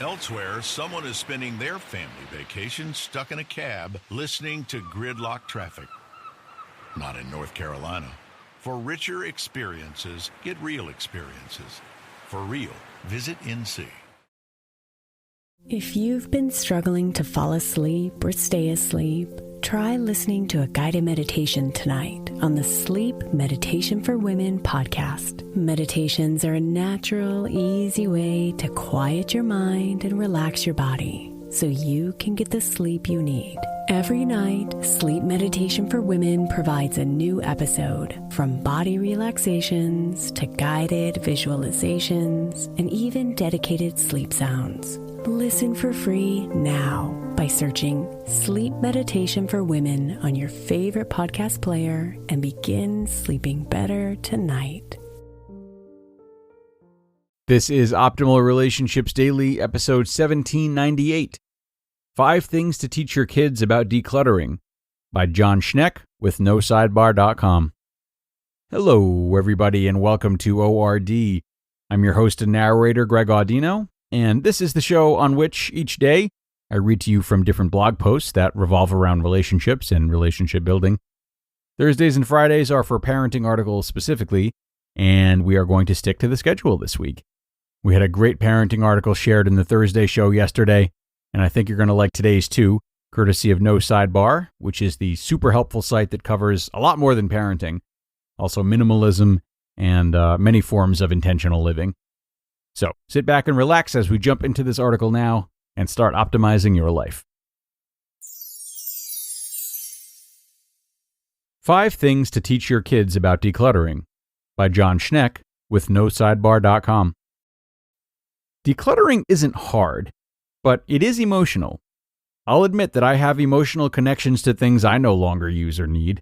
Elsewhere, someone is spending their family vacation stuck in a cab listening to gridlock traffic. Not in North Carolina. For richer experiences, get real experiences. For real, visit NC. If you've been struggling to fall asleep or stay asleep, try listening to a guided meditation tonight on the Sleep Meditation for Women podcast. Meditations are a natural, easy way to quiet your mind and relax your body so you can get the sleep you need. Every night, Sleep Meditation for Women provides a new episode, from body relaxations to guided visualizations and even dedicated sleep sounds. Listen for free now by searching Sleep Meditation for Women on your favorite podcast player and begin sleeping better tonight. This is Optimal Relationships Daily, episode 1798. 5 Things to Teach Your Kids About Decluttering by Jon Schneck with NoSidebar.com. Hello, everybody, and welcome to ORD. I'm your host and narrator, Greg Audino, and this is the show on which each day I read to you from different blog posts that revolve around relationships and relationship building. Thursdays and Fridays are for parenting articles specifically, and we are going to stick to the schedule this week. We had a great parenting article shared in the Thursday show yesterday, and I think you're going to like today's too, courtesy of No Sidebar, which is the super helpful site that covers a lot more than parenting, also minimalism and many forms of intentional living. So sit back and relax as we jump into this article now and start optimizing your life. 5 Things to Teach Your Kids About Decluttering by Jon Schneck with NoSidebar.com. Decluttering isn't hard, but it is emotional. I'll admit that I have emotional connections to things I no longer use or need.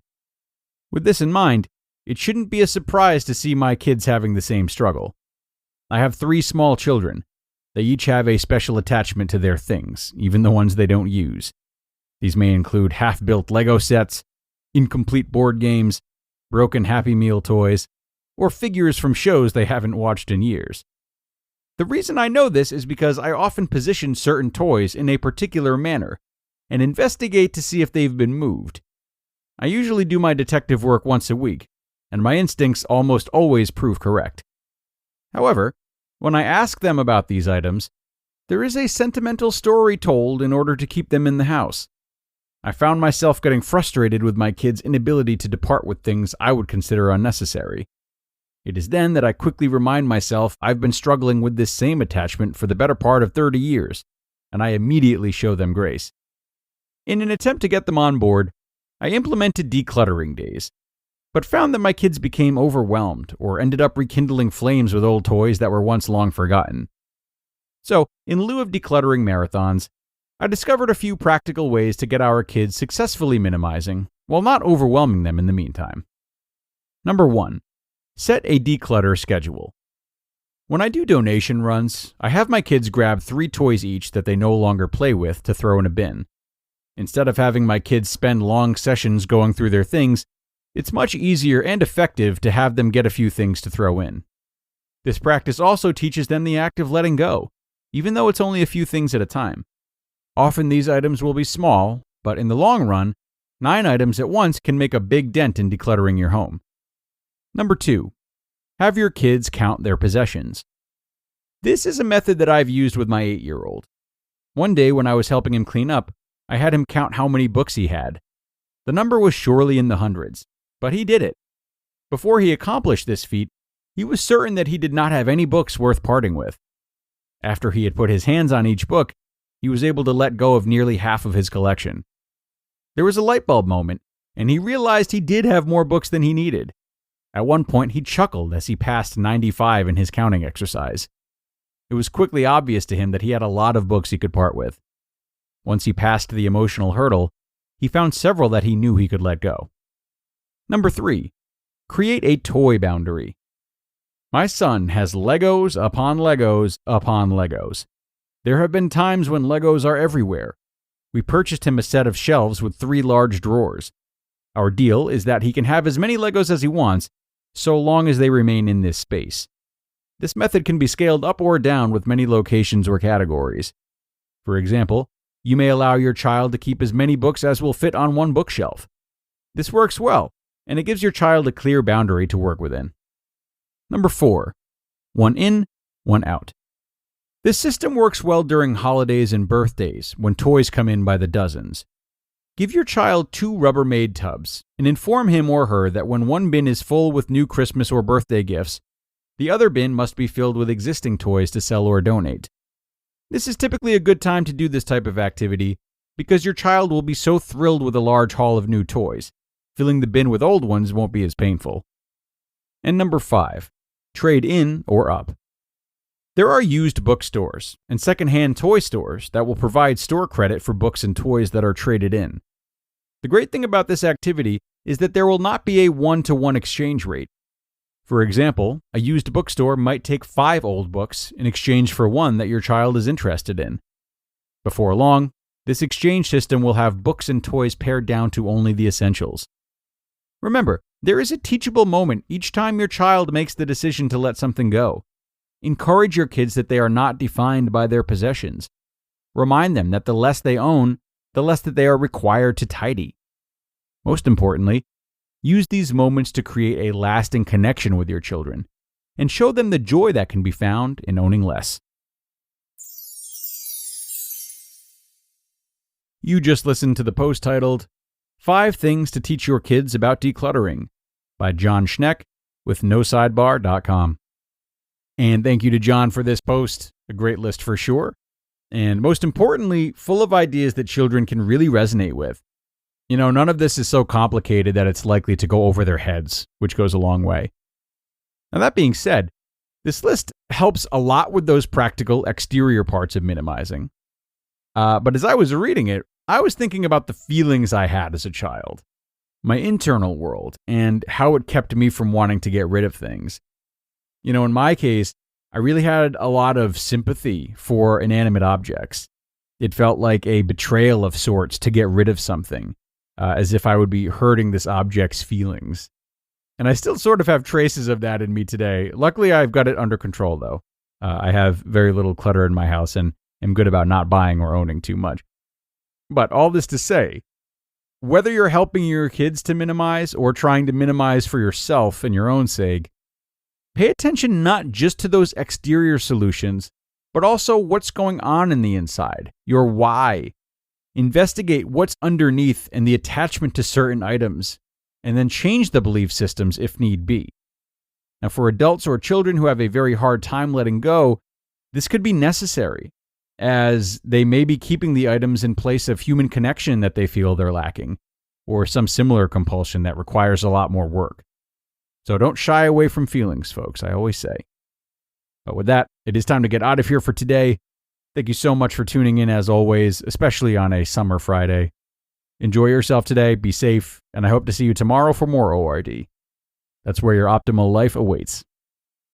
With this in mind, it shouldn't be a surprise to see my kids having the same struggle. I have 3 small children. They each have a special attachment to their things, even the ones they don't use. These may include half-built Lego sets, incomplete board games, broken Happy Meal toys, or figures from shows they haven't watched in years. The reason I know this is because I often position certain toys in a particular manner and investigate to see if they've been moved. I usually do my detective work once a week, and my instincts almost always prove correct. However, when I ask them about these items, there is a sentimental story told in order to keep them in the house. I found myself getting frustrated with my kids' inability to depart with things I would consider unnecessary. It is then that I quickly remind myself I've been struggling with this same attachment for the better part of 30 years, and I immediately show them grace. In an attempt to get them on board, I implemented decluttering days, but found that my kids became overwhelmed or ended up rekindling flames with old toys that were once long forgotten. So, in lieu of decluttering marathons, I discovered a few practical ways to get our kids successfully minimizing, while not overwhelming them in the meantime. Number 1. Set a declutter schedule. When I do donation runs, I have my kids grab 3 toys each that they no longer play with to throw in a bin. Instead of having my kids spend long sessions going through their things, it's much easier and effective to have them get a few things to throw in. This practice also teaches them the act of letting go, even though it's only a few things at a time. Often these items will be small, but in the long run, 9 items at once can make a big dent in decluttering your home. Number 2. Have your kids count their possessions. This is a method that I've used with my 8-year-old. One day when I was helping him clean up, I had him count how many books he had. The number was surely in the hundreds, but he did it. Before he accomplished this feat, he was certain that he did not have any books worth parting with. After he had put his hands on each book, he was able to let go of nearly half of his collection. There was a light bulb moment, and he realized he did have more books than he needed. At one point, he chuckled as he passed 95 in his counting exercise. It was quickly obvious to him that he had a lot of books he could part with. Once he passed the emotional hurdle, he found several that he knew he could let go. Number 3. Create a toy boundary. My son has Legos upon Legos upon Legos. There have been times when Legos are everywhere. We purchased him a set of shelves with 3 large drawers. Our deal is that he can have as many Legos as he wants, so long as they remain in this space. This method can be scaled up or down with many locations or categories. For example, you may allow your child to keep as many books as will fit on one bookshelf. This works well, and it gives your child a clear boundary to work within. Number 4. One in, one out. This system works well during holidays and birthdays when toys come in by the dozens. Give your child 2 Rubbermaid tubs and inform him or her that when one bin is full with new Christmas or birthday gifts, the other bin must be filled with existing toys to sell or donate. This is typically a good time to do this type of activity because your child will be so thrilled with a large haul of new toys. Filling the bin with old ones won't be as painful. And number 5, trade in or up. There are used bookstores and secondhand toy stores that will provide store credit for books and toys that are traded in. The great thing about this activity is that there will not be a 1-to-1 exchange rate. For example, a used bookstore might take 5 old books in exchange for one that your child is interested in. Before long, this exchange system will have books and toys pared down to only the essentials. Remember, there is a teachable moment each time your child makes the decision to let something go. Encourage your kids that they are not defined by their possessions. Remind them that the less they own, the less that they are required to tidy. Most importantly, use these moments to create a lasting connection with your children and show them the joy that can be found in owning less. You just listened to the post titled 5 Things to Teach Your Kids About Decluttering by Jon Schneck with NoSidebar.com. And thank you to Jon for this post, a great list for sure. And most importantly, full of ideas that children can really resonate with. You know, none of this is so complicated that it's likely to go over their heads, which goes a long way. Now, that being said, this list helps a lot with those practical exterior parts of minimizing. But as I was reading it, I was thinking about the feelings I had as a child, my internal world, and how it kept me from wanting to get rid of things. You know, in my case, I really had a lot of sympathy for inanimate objects. It felt like a betrayal of sorts to get rid of something, as if I would be hurting this object's feelings. And I still sort of have traces of that in me today. Luckily, I've got it under control, though. I have very little clutter in my house and am good about not buying or owning too much. But all this to say, whether you're helping your kids to minimize or trying to minimize for yourself and your own sake, pay attention not just to those exterior solutions, but also what's going on in the inside, your why. Investigate what's underneath and the attachment to certain items, and then change the belief systems if need be. Now, for adults or children who have a very hard time letting go, this could be necessary, as they may be keeping the items in place of human connection that they feel they're lacking, or some similar compulsion that requires a lot more work. So don't shy away from feelings, folks, I always say. But with that, it is time to get out of here for today. Thank you so much for tuning in as always, especially on a summer Friday. Enjoy yourself today, be safe, and I hope to see you tomorrow for more ORD. That's where your optimal life awaits.